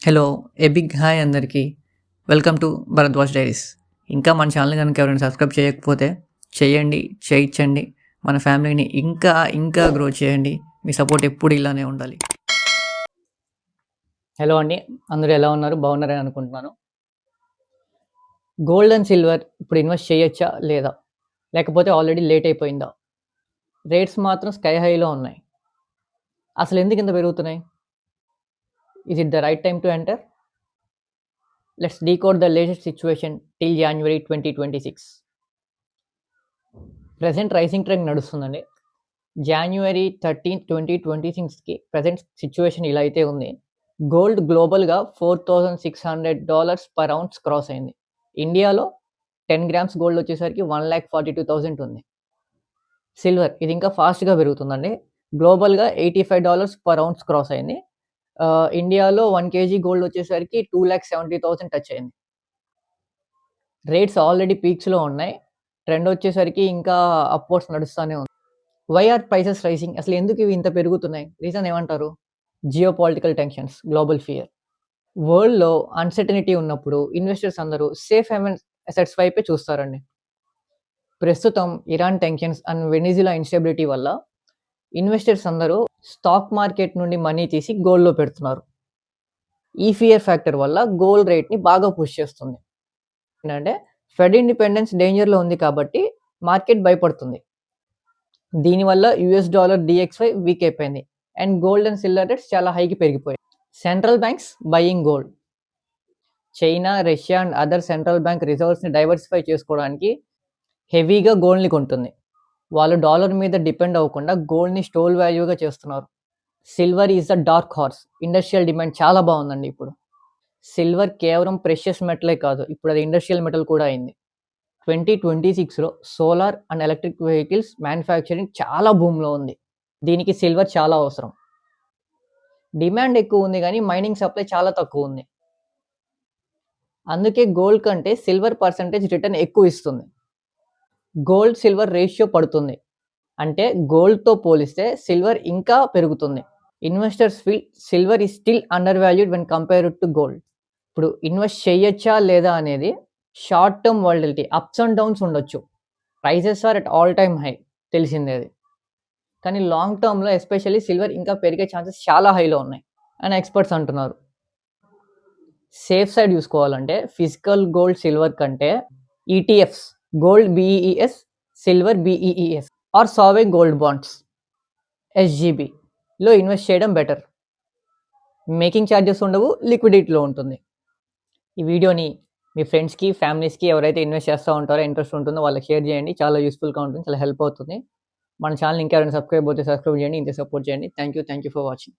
Hello! A big hi అందరికీ. Welcome to Bharadwaj diaries. ఇంకా మన ఛానల్‌ని గనుక ఎవరైనా సబ్స్క్రైబ్ చేయకపోతే చేయండి, చేయించండి. మన ఫ్యామిలీని ఇంకా గ్రో చేయండి. మీ సపోర్ట్ ఎప్పుడు ఇలానే ఉండాలి. హలో అండి. అందరూ ఎలా ఉన్నారు? బాగున్నారని అనుకుంటున్నాను. గోల్డ్ అండ్ సిల్వర్ ఇప్పుడు ఇన్వెస్ట్ చేయొచ్చా? లేదా? లేకపోతే ఆల్రెడీ లేట్ అయిపోయిందా? రేట్స్ మాత్రం స్కై హైలో ఉన్నాయి. అసలు ఎందుకు ఇంత పెరుగుతున్నాయి? Is it the right time to enter? Let's decode the latest situation till January 2026. Present rising trend నడుస్తుందండి. January 13, 2026కి ప్రెజెంట్ సిచ్యువేషన్ ఇలా అయితే ఉంది. గోల్డ్ గ్లోబల్‌గా $4,600 పర్ ఔన్స్ క్రాస్ అయింది. ఇండియాలో 10 గ్రామ్స్ గోల్డ్ వచ్చేసరికి 1,42,000 ఉంది. సిల్వర్ ఇది ఇంకా ఫాస్ట్‌గా పెరుగుతుందండి. గ్లోబల్‌గా $85 పర్ ఔన్స్ క్రాస్ అయింది. ఇండియాలో 1 కేజీ గోల్డ్ వచ్చేసరికి 2,70,000 టచ్ అయింది. రేట్స్ ఆల్రెడీ పీక్స్‌లో ఉన్నాయి. ట్రెండ్ వచ్చేసరికి ఇంకా అప్‌వర్డ్స్ నడుస్తానే ఉంది. Why are prices rising? అసలు ఎందుకు ఇవి ఇంత పెరుగుతున్నాయి? రీజన్ ఏమంటారు? Geopolitical tensions, global fear. వరల్డ్‌లో అన్‌సర్టెనిటీ ఉన్నప్పుడు ఇన్వెస్టర్స్ అందరూ సేఫ్ హెవెన్ అసెట్స్ వైపే చూస్తారండి. ప్రస్తుతం Iran tensions and Venezuela instability వల్ల ఇన్వెస్టర్స్ అందరూ స్టాక్ మార్కెట్ నుండి మనీ తీసి గోల్డ్‌లో పెడుతున్నారు. ఈ ఫియర్ ఫ్యాక్టర్ వల్ల గోల్డ్ రేట్‌ని బాగా పుష్ చేస్తుంది. ఏంటంటే ఫెడ్ ఇండిపెండెన్స్ డేంజర్‌లో ఉంది కాబట్టి మార్కెట్ భయపడుతుంది. దీనివల్ల యూఎస్ డాలర్ DXY వీక్ అయిపోయింది. And gold and silver rates చాలా హైకి పెరిగిపోయాయి. Central banks buying gold. China, Russia and other central bank రిజర్వ్స్‌ని డైవర్సిఫై చేసుకోవడానికి హెవీగా గోల్డ్‌ని కొంటుంది. వాళ్ళు డాలర్ మీద డిపెండ్ అవ్వకుండా గోల్డ్‌ని స్టోర్ వాల్యూగా చేస్తున్నారు. Silver is the dark horse. Industrial demand చాలా బాగుందండి ఇప్పుడు. సిల్వర్ కేవలం ప్రెషియస్ మెటలే కాదు, ఇప్పుడు అది ఇండస్ట్రియల్ మెటల్ కూడా అయింది. 2026లో solar and electric vehicles manufacturing చాలా బూమ్‌లో ఉంది. దీనికి సిల్వర్ చాలా అవసరం. డిమాండ్ ఎక్కువ ఉంది కానీ మైనింగ్ సప్లై చాలా తక్కువ ఉంది. అందుకే గోల్డ్ కంటే సిల్వర్ పర్సెంటేజ్ రిటర్న్ ఎక్కువ ఇస్తుంది. గోల్డ్ సిల్వర్ రేషియో పడుతుంది. అంటే గోల్డ్‌తో పోలిస్తే సిల్వర్ ఇంకా పెరుగుతుంది. Investors feel silver is still under valued when compared to gold. ఇప్పుడు ఇన్వెస్ట్ చేయొచ్చా లేదా అనేది short term volatility, ups and downs ఉండొచ్చు. Prices are at all time high, తెలిసిందే అది. కానీ లాంగ్ టర్మ్‌లో ఎస్పెషల్లీ సిల్వర్ ఇంకా పెరిగే ఛాన్సెస్ చాలా హైలో ఉన్నాయి అని ఎక్స్పర్ట్స్ అంటున్నారు. సేఫ్ సైడ్ చూసుకోవాలంటే ఫిజికల్ గోల్డ్ సిల్వర్ కంటే ETFs, gold BEES, silver BEES or sovereign gold bonds SGBలో ఇన్వెస్ట్ చేయడం బెటర్. మేకింగ్ ఛార్జెస్ ఉండవు, లిక్విడిటీలో ఉంటుంది. ఈ వీడియోని మీ ఫ్రెండ్స్‌కి, ఫ్యామిలీస్‌కి ఎవరైతే ఇన్వెస్ట్ చేస్తూ ఉంటారో, ఇంట్రెస్ట్ ఉంటుందో వాళ్ళకి షేర్ చేయండి. చాలా యూస్‌ఫుల్‌గా ఉంటుంది, చాలా హెల్ప్ అవుతుంది. మన ఛానల్ ఇంకా ఎవరైనా సబ్స్క్రైబ్ చేయండి. ఇంతే సపోర్ట్ చేయండి. Thank you for watching.